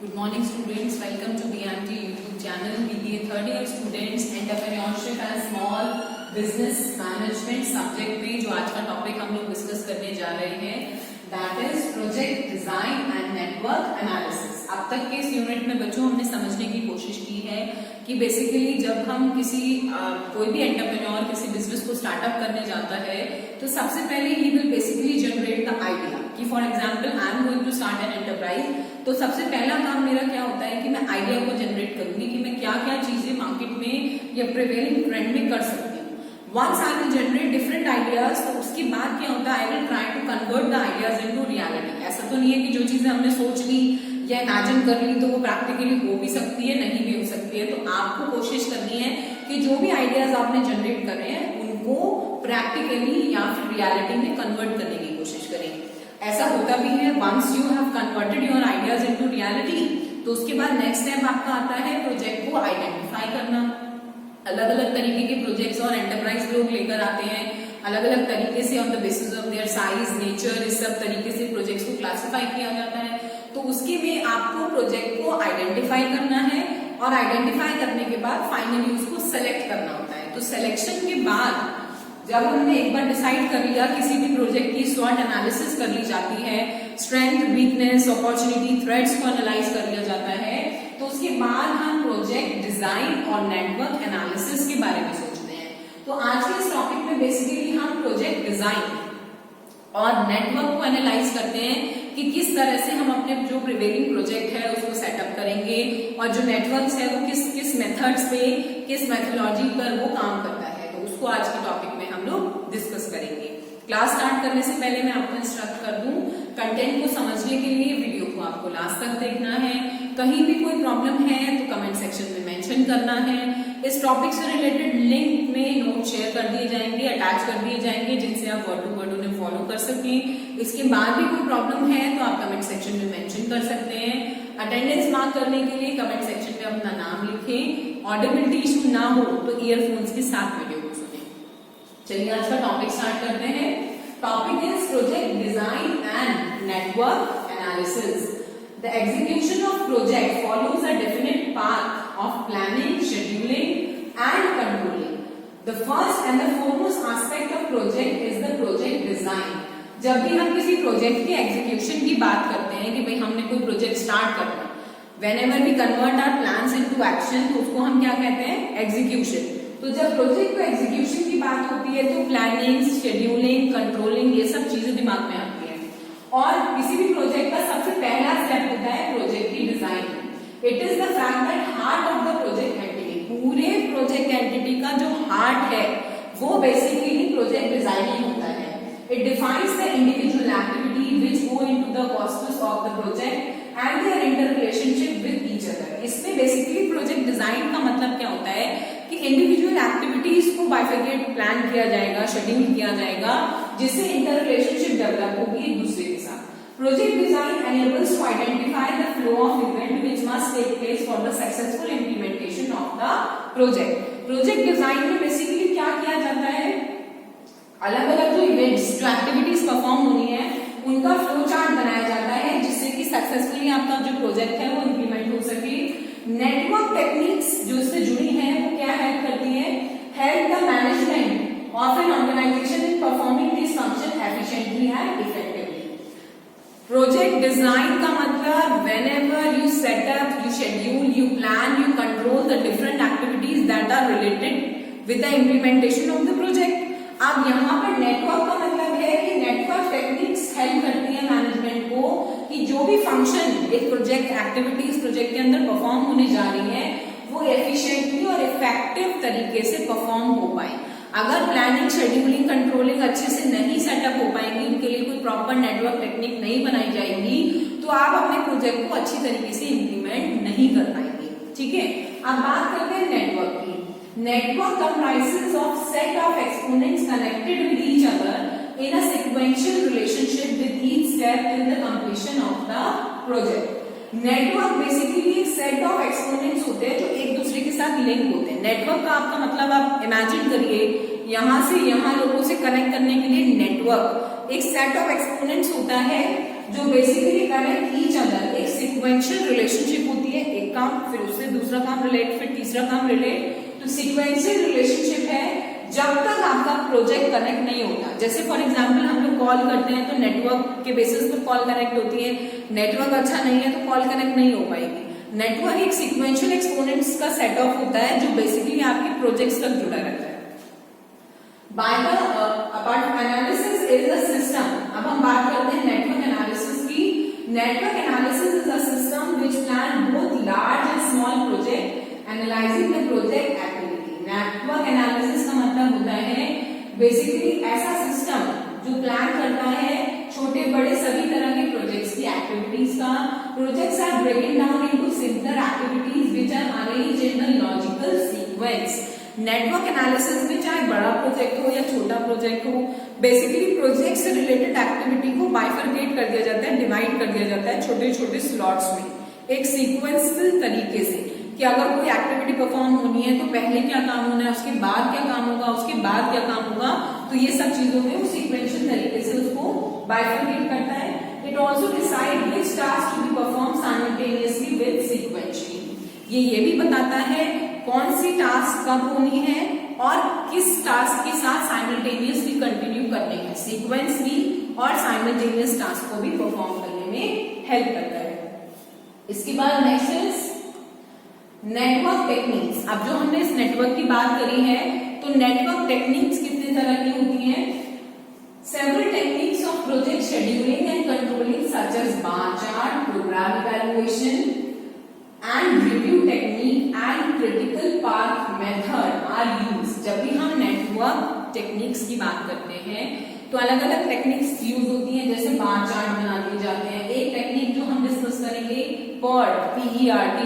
Good morning students, welcome to BMT YouTube channel. BBA third year students, entrepreneurship and small business management subject में जो आज का topic हम लोग discuss करने जा रहे हैं that is project design and network analysis. अब तक के इस यूनिट में बच्चों हमने समझने की कोशिश की है कि बेसिकली जब हम किसी कोई भी एंटरप्रेन्योर किसी बिजनेस को स्टार्टअप करने जाता है तो सबसे पहले he will basically generate the idea कि for example I am going to start an enterprise. तो सबसे पहला काम मेरा क्या होता है कि मैं आइडिया को जनरेट करूंगी कि मैं क्या क्या चीजें मार्केट में या प्रिवेलिंग ट्रेंड में कर सकती हूँ। Once I will generate different ideas तो उसके बाद क्या होता है I will try to convert the ideas into reality. ऐसा तो नहीं है कि जो चीजें हमने सोच ली या इमेजिन कर ली तो वो प्रैक्टिकली हो भी सकती है, नहीं भी हो सकती है। तो आपको कोशिश करनी है कि जो भी आइडियाज आपने जनरेट कर रहे हैं उनको प्रैक्टिकली या फिर रियलिटी में कन्वर्ट करने की कोशिश करें। ऐसा होता भी है once you have converted your ideas into reality तो उसके बाद नेक्स्ट स्टेप आपका आता है प्रोजेक्ट को आइडेंटिफाई करना। अलग अलग तरीके के प्रोजेक्ट्स और एंटरप्राइज लोग लेकर आते हैं अलग अलग तरीके से on the basis of their size nature, इस सब तरीके से प्रोजेक्ट्स को क्लासिफाई किया जाता है। तो उसके में आपको प्रोजेक्ट को आइडेंटिफाई करना है और आइडेंटिफाई करने के बाद फाइनली उसको सेलेक्ट करना होता है। तो सिलेक्शन के बाद जब हमने एक बार डिसाइड कर लिया किसी भी प्रोजेक्ट की स्वॉट एनालिसिस कर ली जाती है, स्ट्रेंथ, वीकनेस, अपॉर्चुनिटी, थ्रेट्स को एनालाइज कर लिया जाता है तो उसके बाद हम प्रोजेक्ट डिजाइन और नेटवर्क एनालिसिस के बारे में सोचते हैं। तो आज के इस टॉपिक में बेसिकली हम प्रोजेक्ट डिजाइन और नेटवर्क को एनालाइज करते हैं कि किस तरह से हम अपने जो प्रिवेलिंग प्रोजेक्ट है उसको सेटअप करेंगे और जो नेटवर्क्स है वो किस किस मेथड्स पे किस मेथोलॉजी पर वो काम करता है। तो उसको आज के टॉपिक में हम लोग डिस्कस करेंगे। क्लास स्टार्ट करने से पहले मैं आपको इंस्ट्रक्ट कर दूं, कंटेंट को समझने के लिए वीडियो को आपको लास्ट तक देखना है। कहीं भी कोई प्रॉब्लम है तो कमेंट सेक्शन में मेंशन करना है। इस टॉपिक से रिलेटेड लिंक में नोट शेयर कर दिए जाएंगे, अटैच कर दिए जाएंगे जिनसे आप वर्ड टू वर्ड उन्हें फॉलो कर सकें। इसके बाद भी कोई प्रॉब्लम है तो आप कमेंट सेक्शन में मेंशन कर सकते हैं। अटेंडेंस मार्क करने के लिए कमेंट सेक्शन में अपना नाम लिखें। ऑडिबिलिटी इशू ना हो तो ईयरफोन्स के साथ वीडियो को सुनें। चलिए आज का टॉपिक स्टार्ट करते हैं। Topic is project design and network analysis. The execution of project follows a definite path of planning, scheduling and controlling. The first and the foremost aspect of project is the project design. जब भी हम किसी project के execution की बात करते हैं कि भाई हमने कोई प्रोजेक्ट स्टार्ट करना है, whenever we convert our plans into action तो उसको हम क्या कहते हैं एग्जीक्यूशन। तो जब प्रोजेक्ट को एग्जीक्यूशन की बात होती है तो प्लानिंग, शेड्यूलिंग, कंट्रोलिंग ये सब चीजें दिमाग में आती है। और किसी भी प्रोजेक्ट का सबसे पहला स्टेप होता है प्रोजेक्ट की design. It is the fact that heart of the project entity, पूरे प्रोजेक्ट एंटिटी का जो हार्ट है वो बेसिकली प्रोजेक्ट डिजाइनिंग होता है। It defines the individual activity which go into the costs of the project and their inter relationship with each other. इसमें basically project design का मतलब क्या होता है कि इंडिविजुअल एक्टिविटीज को बाइफरकेट प्लान किया जाएगा, शेड्यूल किया जाएगा जिससे इंटर रिलेशनशिप डेवलप होगी एक दूसरे के साथ। Project design enables to identify the flow of event which must take place for the successful implementation of the project. Project design में बेसिकली क्या किया जाता है, अलग अलग जो इवेंट्स जो एक्टिविटीज परफॉर्म होनी है उनका फ्लो चार्ट बनाया जाता है जिससे कि सक्सेसफुली आपका जो प्रोजेक्ट है वो इम्प्लीमेंट हो सके। नेटवर्क टेक्निक्स जो इससे जुड़ी है वो क्या हेल्प करती है, help the management of an organisation in performing this function efficiently and effectively. Project design का मतलब whenever you set up, you schedule, you plan, you control the different activities that are related with the implementation of the project. अब यहाँ पर network का मतलब है कि network techniques help करती है मैनेजमेंट को कि जो भी फंक्शन एक प्रोजेक्ट एक्टिविटीज प्रोजेक्ट के अंदर परफॉर्म होने जा रही है वो एफिशिएंटली और इफेक्टिव तरीके से परफॉर्म हो पाए। अगर प्लानिंग, शेड्यूलिंग, कंट्रोलिंग अच्छे से नहीं सेटअप हो पाएंगी, उनके लिए कोई प्रॉपर नेटवर्क टेक्निक नहीं बनाई जाएगी तो आप अपने प्रोजेक्ट को अच्छी तरीके से इम्प्लीमेंट नहीं कर पाएंगे। ठीक है, अब बात करते हैं नेटवर्क की। Network comprises of set of exponents connected with each other in a sequential relationship with each step in the completion of the project. Network basically एक सेट ऑफ एक्सपोनेंट्स होते हैं जो एक दूसरे के साथ लिंक होते हैं। नेटवर्क का आपका मतलब आप इमेजिन करिए यहाँ से यहाँ लोगों से कनेक्ट करने के लिए नेटवर्क एक सेट ऑफ एक्सपोनेंट्स होता है जो बेसिकली कनेक्ट ईच अदर एक सीक्वेंशियल रिलेशनशिप होती है, एक काम फिर उससे दूसरा काम रिलेट, फिर तीसरा काम रिलेट। तो सीक्वेंशियल रिलेशनशिप है जब तक आपका प्रोजेक्ट कनेक्ट नहीं होता। जैसे फॉर एग्जांपल हम लोग कॉल करते हैं तो नेटवर्क के बेसिस पर कॉल कनेक्ट होती है, नेटवर्क अच्छा नहीं है तो कॉल कनेक्ट नहीं हो पाएगी। नेटवर्क एक सीक्वेंशियल एक्सपोनेंट्स का सेट ऑफ होता है जो बेसिकली आपके प्रोजेक्ट्स तक जुड़ा रहता है। By the apart analysis is a system. अब हम बात करते हैं नेटवर्क एनालिसिस की। Network analysis is a system which plan both large and small project analysing the project activity. Network analysis का मतलब होता है बेसिकली ऐसा सिस्टम जो प्लान करता है छोटे बड़े सभी तरह के प्रोजेक्ट्स की एक्टिविटीज का। Projects are breaking down into simpler activities which are arranged in the logical sequence. Network analysis में चाहे बड़ा प्रोजेक्ट हो या छोटा प्रोजेक्ट हो, बेसिकली प्रोजेक्ट से रिलेटेड एक्टिविटी को बाइफरकेट कर दिया जाता है, डिवाइड कर दिया जाता है छोटे छोटे स्लॉट्स में एक सीक्वेंशियल तरीके से कि अगर कोई एक्टिविटी परफॉर्म होनी है तो पहले क्या काम होना है, उसके बाद क्या काम होगा, उसके बाद क्या काम होगा। तो ये सब चीजों में वो सीक्वेंशियल तरीके से उसको बाइफरकेट करता है। It also decide which task to be perform simultaneously with sequentially. ये भी बताता है कौन सी टास्क कब होनी है और किस टास्क के साथ साइमल्टेनियसली कंटिन्यू करने हैं। सीक्वेंसली और साइमल्टेनियस टास्क को भी परफॉर्म करने में हेल्प करता है। इसके बाद नेक्स्ट इज नेटवर्क टेक्निक्स। अब जो हमने इस नेटवर्क की बात करी है तो नेटवर्क टेक्निक्स कितने तरह की होती हैं। Several techniques of project scheduling and controlling such as bar chart, programme evaluation and review technique and critical path method are used। जब भी हम नेटवर्क टेक्निक्स की बात करते हैं तो अलग अलग टेक्निक्स यूज होती हैं, जैसे बार चार्ट बना दिए जाते हैं। एक टेक्निक जो हम डिस्कस करेंगे PERT, PERT,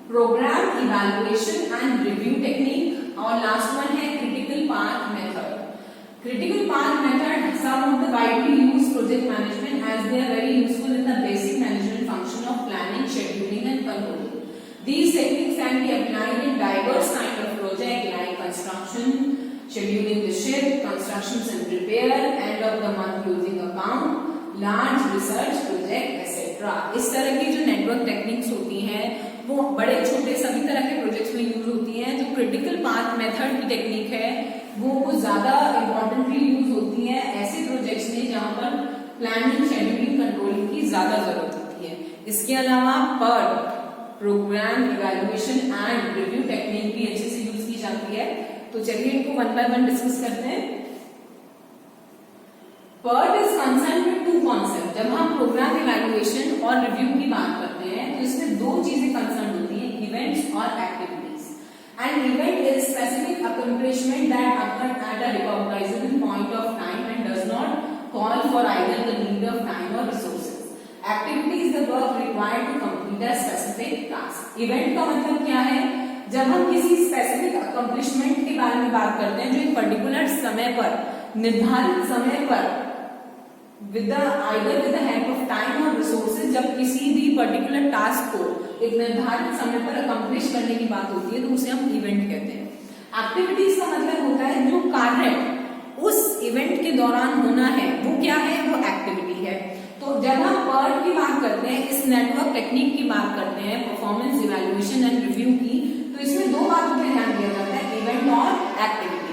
programme evaluation and review technique, और लास्ट वन है critical path method. Critical path method, some of the widely used project management as they are very useful in the basic management function of planning, scheduling and controlling. These techniques can be applied in diverse kind of project like construction, scheduling the ship, constructions and repair, end of the month closing account, large research project etc. इस तरह की जो network techniques होती हैं वो बड़े छोटे सभी तरह के प्रोजेक्ट्स में यूज होती हैं। जो क्रिटिकल पाथ मेथड की टेक्निक है वो कुछ ज्यादा इम्पोर्टेंटली यूज होती है ऐसे प्रोजेक्ट्स में जहां पर प्लानिंग, शेड्यूलिंग, कंट्रोलिंग की ज्यादा जरूरत होती है। इसके अलावा PERT, programme evaluation and review technique भी अच्छे से यूज की जाती है। तो चलिए इनको वन बाय वन डिस्कस करते हैं। PERT is concerned with two concepts। जब हम प्रोग्राम इवैल्यूएशन और रिव्यू की बात करते हैं तो इसमें दो चीजें कंसर्न होती हैं, इवेंट्स और activities. An event is specific accomplishment that occurs at a recognizable point of time and does not call for either the need of time or resources. Activity is the work required to complete a specific task। Event का मतलब क्या है, जब हम किसी specific accomplishment के बारे में बात करते हैं जो एक पर्टिकुलर समय पर, निर्धारित समय पर either with the help of time or resources, जब किसी भी पर्टिकुलर टास्क को एक निर्धारित समय पर अकम्प्लिश करने की बात होती है तो उसे हम इवेंट कहते हैं। एक्टिविटीज का मतलब होता है जो कार्य उस इवेंट के दौरान होना है वो क्या है, वो एक्टिविटी है। तो जब हम PERT की बात करते हैं, इस नेटवर्क टेक्निक की बात करते हैं, परफॉर्मेंस इवैल्यूएशन एंड रिव्यू की, तो इसमें दो बातों पर ध्यान दिया जाता है, इवेंट और activity.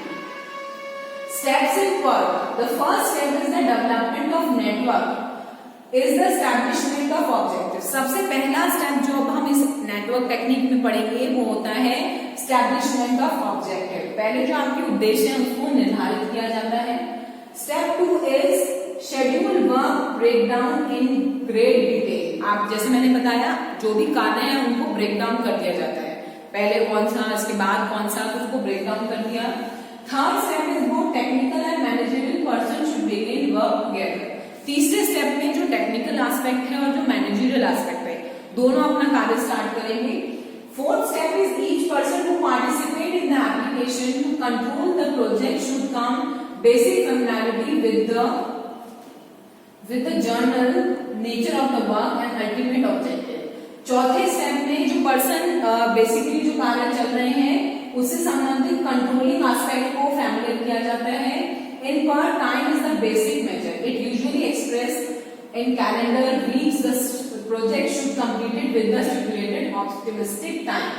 Steps in PERT. The first step is the development of network. Is the establishment of objectives. सबसे पहला स्टेप जो अब हम इस नेटवर्क टेक्निक में पढ़ेंगे वो होता है establishment of objective। पहले जो आपके उद्देश्य है उसको निर्धारित किया जाता है। Step 2 is schedule work breakdown in great detail। आप जैसे मैंने बताया जो भी कार्य है उनको ब्रेक डाउन कर दिया जाता है, पहले कौन सा, इसके बाद कौन सा, तो उसको ब्रेक डाउन कर दिया। Third step is both technical and managerial person should begin work together. तीसरे स्टेप में जो टेक्निकल एस्पेक्ट है और जो मैनेजरियल एस्पेक्ट है दोनों अपना कार्य स्टार्ट करेंगे। Fourth step is each person who participate in the application to control the project should come basic familiarity with the general nature of the work and ultimate objective. चौथे step में जो person basically जो कार्य चल रहे हैं उससे संबंधित कंट्रोलिंग एस्पेक्ट को फैमिलियर किया जाता है। In PERT, time is the basic measure. It usually express in calendar, weeks, project should complete it with the stipulated optimistic time.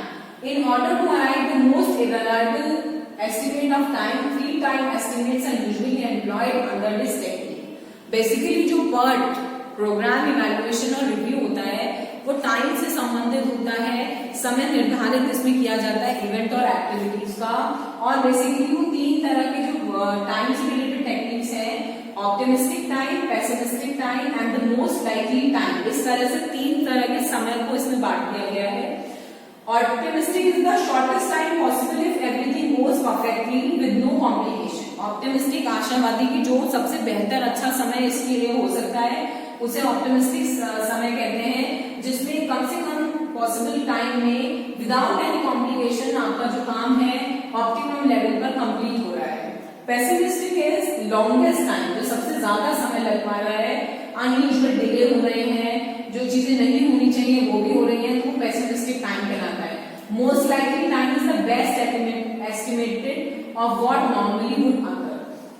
In order to arrive the most reliable estimate of time, 3 time estimates are usually employed under this technique. Basically जो PERT programme evaluation और review होता है वो time से संबंधित होता है, समय निर्धारित इसमें किया जाता है इवेंट और एक्टिविटीज का, और बेसिकली वो 3 तरह के जो टाइम से रिलेटेड टेक्निक्स है, optimistic time, pessimistic time and the most likely time, इस तरह से 3 तरह के समय को इसमें बांट दिया गया है। Optimistic is the shortest time possible if everything goes perfectly with no complication. Optimistic आशावादी की जो सबसे बेहतर अच्छा समय इसके लिए हो सकता है उसे ऑप्टिमिस्टिक समय कहते हैं, जिसमें कम से कम पॉसिबल टाइम में विदाउट एनी कॉम्प्लिकेशन आपका जो काम है ऑप्टिमम लेवल पर कंप्लीट हो रहा है। पेसिमिस्टिक इज लॉन्गेस्ट टाइम, जो सबसे ज्यादा समय लग पा रहा है, अनयूजुअल डिले हो रहे हैं, जो चीजें नहीं होनी चाहिए वो भी हो रही हैं, तो वो पेसिमिस्टिक टाइम कहलाता है। Most likely time is the best estimated of what normally would occur.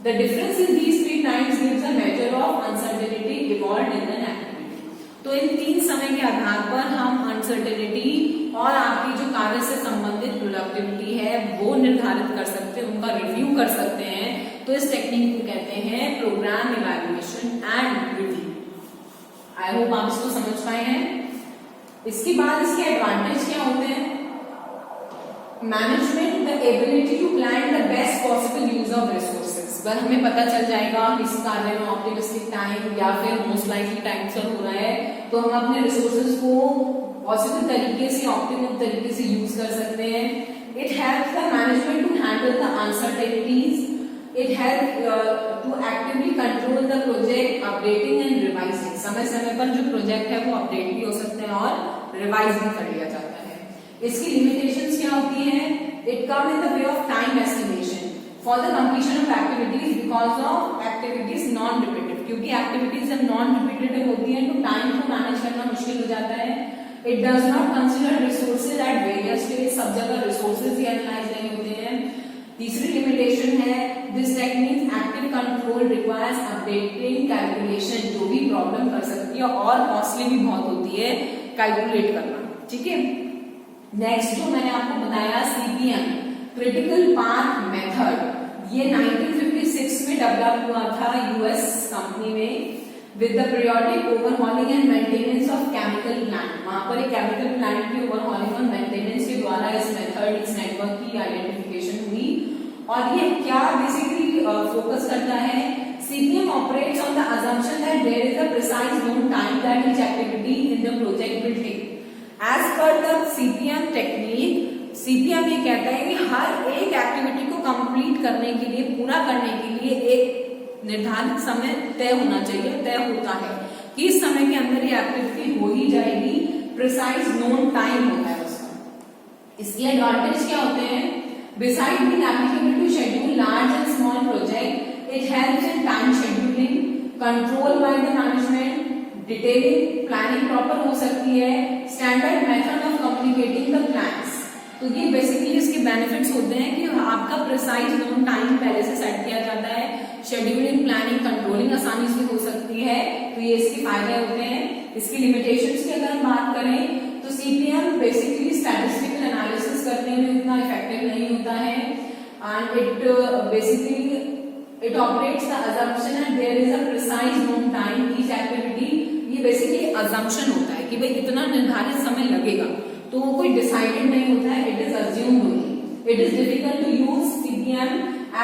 The difference in these 3 times gives a measure of uncertainty involved in an activity. तो इन 3 समय के आधार पर हम अनसर्टेनिटी और आपकी जो कार्य से संबंधित प्रोडक्टिविटी है वो निर्धारित कर सकते हैं, उनका रिव्यू कर सकते हैं। तो इस टेक्निक को कहते हैं programme evaluation and review. I hope आप इसको समझ पाए हैं। इसके बाद इसके एडवांटेज क्या होते हैं? Management, the ability to plan the best possible use of resources. अगर हमें पता चल जाएगा किस कार्य में ऑप्टिमिस्टिक टाइम या फिर मोस्ट लाइकली टाइम से हो रहा है, तो हम अपने रिसोर्सेज को पॉसिबल तरीके से, ऑप्टिमम तरीके से यूज कर सकते हैं। It helps the management to handle the uncertainties. It help to actively control the project, updating and revising. समय समय पर जो प्रोजेक्ट है वो अपडेट भी हो सकते हैं और रिवाइज भी कर लिया जाता है। इसकी लिमिटेशंस क्या होती हैं? It come in the way of time estimation for the completion of activities because of activities non repeated, क्योंकि एक्टिविटीज जब नॉन रिपीटेड होती है तो टाइम को मैनेज करना मुश्किल हो जाता है। It does not consider resources at various stage, सब जगह रिसोर्सेज ही एनालाइज नहीं होते हैं। तीसरी लिमिटेशन है this technique active control requires updating calculation, जो भी प्रॉब्लम कर सकती है और कॉस्टली भी बहुत होती है कैलकुलेट करना। ठीक है, नेक्स्ट जो मैंने आपको बताया सीपीएम, क्रिटिकल पाथ मेथड, ये 1956 में डेवलप हुआ था यूएस कंपनी में with the periodic overhauling and maintenance of chemical plant. वहां पर एक केमिकल प्लांट की ओवरहॉलिंग और मेंटेनेंस के द्वारा इस मेथड, इस नेटवर्क की आइडेंटिफिकेशन हुई। और ये क्या बेसिकली फोकस करता है? CPM operates on the assumption that there is a precise known time that each activity in the project will take. As per the CPM technique, CPM ये कहता है कि हर एक एक्टिविटी को कंप्लीट करने के लिए, पूरा करने के लिए एक निर्धारित समय तय होना चाहिए, तय होता है कि इस समय के अंदर ये एक्टिविटी हो ही जाएगी, प्रिसाइज नोन टाइम होता है उसका। इसके एडवांटेज क्या होते हैं? Besides being applicable to schedule large and small project, it helps in time scheduling, control by the management, detailing, planning proper हो सकती है, standard method of communicating the plans। तो ये बेसिकली इसके बेनिफिट्स होते हैं कि आपका प्रिसाइज नोन टाइम पहले से सेट किया जाता है, शेड्यूलिंग, प्लानिंग, कंट्रोलिंग आसानी से हो सकती है, तो ये इसके फायदे होते हैं। इसकी लिमिटेशंस की अगर हम बात करें तो सीपीएम बेसिकली स्टैटिस्टिकल एनालिसिस करने में उतना इफेक्टिव नहीं होता है, and it basically it operates the assumption that there is a precise known time each activity. ये बेसिकली अजम्पशन होता है कि भाई इतना निर्धारित समय लगेगा, तो वो कोई डिसाइडेड नहीं होता है, it is assumed only. It is difficult to use CPM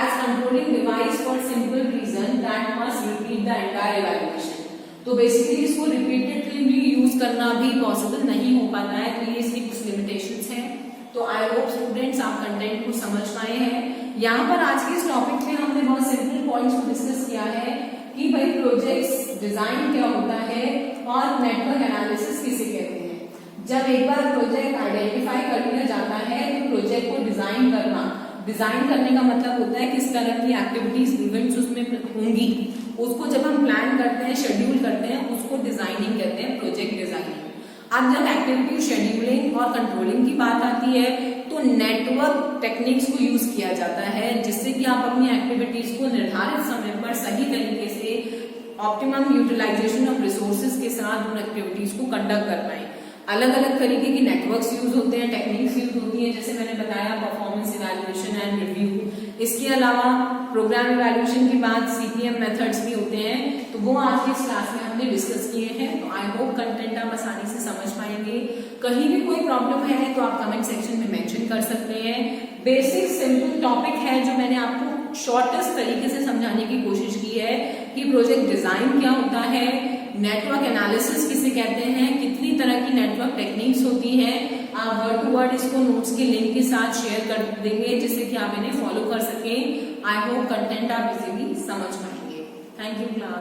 as controlling device for simple reason that must repeat the entire evaluation. तो बेसिकली इसको रिपीटेडली यूज करना भी पॉसिबल नहीं हो पाता है, तो ये इसकी कुछ लिमिटेशंस हैं। तो आई होप स्टूडेंट्स आप कंटेंट को समझ पाए हैं। यहाँ पर आज के इस टॉपिक में हमने बहुत सिंपल पॉइंट्स को डिस्कस किया है कि भाई प्रोजेक्ट्स डिजाइन क्या होता है और नेटवर्क एनालिसिस किसे कहते हैं। जब एक बार प्रोजेक्ट आइडेंटिफाई कर लिया जाता है तो प्रोजेक्ट को डिजाइन करने का मतलब होता है किस तरह की एक्टिविटीज, इवेंट्स उसमें होंगी, उसको जब हम प्लान करते हैं, शेड्यूल करते हैं, उसको डिजाइनिंग कहते हैं, प्रोजेक्ट डिजाइनिंग। अब जब एक्टिविटी शेड्यूलिंग और कंट्रोलिंग की बात आती है तो नेटवर्क टेक्निक्स को यूज किया जाता है, जिससे कि आप अपनी एक्टिविटीज को निर्धारित समय पर सही तरीके से ऑप्टिमम यूटिलाइजेशन ऑफ रिसोर्सेज के साथ उन एक्टिविटीज को कंडक्ट कर पाए। अलग अलग तरीके की नेटवर्क्स यूज होते हैं, टेक्निक्स यूज होती हैं, जैसे मैंने बताया परफॉर्मेंस इवैल्यूएशन एंड रिव्यू। इसके अलावा प्रोग्राम इवैल्यूएशन के बाद सीपीएम मेथड्स भी होते हैं, तो वो आज की इस क्लास में हमने डिस्कस किए हैं। तो आई होप कंटेंट आप आसानी से समझ पाएंगे। कहीं भी कोई प्रॉब्लम है तो आप कमेंट सेक्शन में मेंशन कर सकते हैं। बेसिक सिंपल टॉपिक है जो मैंने आपको शॉर्टेस्ट तरीके से समझाने की कोशिश की है कि प्रोजेक्ट डिजाइन क्या होता है, नेटवर्क एनालिसिस किसे कहते हैं, कितनी तरह की नेटवर्क टेक्निक्स होती हैं। आप वर्ड टू वर्ड इसको नोट्स के लिंक के साथ शेयर कर देंगे जिससे कि आप इन्हें फॉलो कर सकें। आई होप कंटेंट आप इजीली समझ पाएंगे। Thank you class.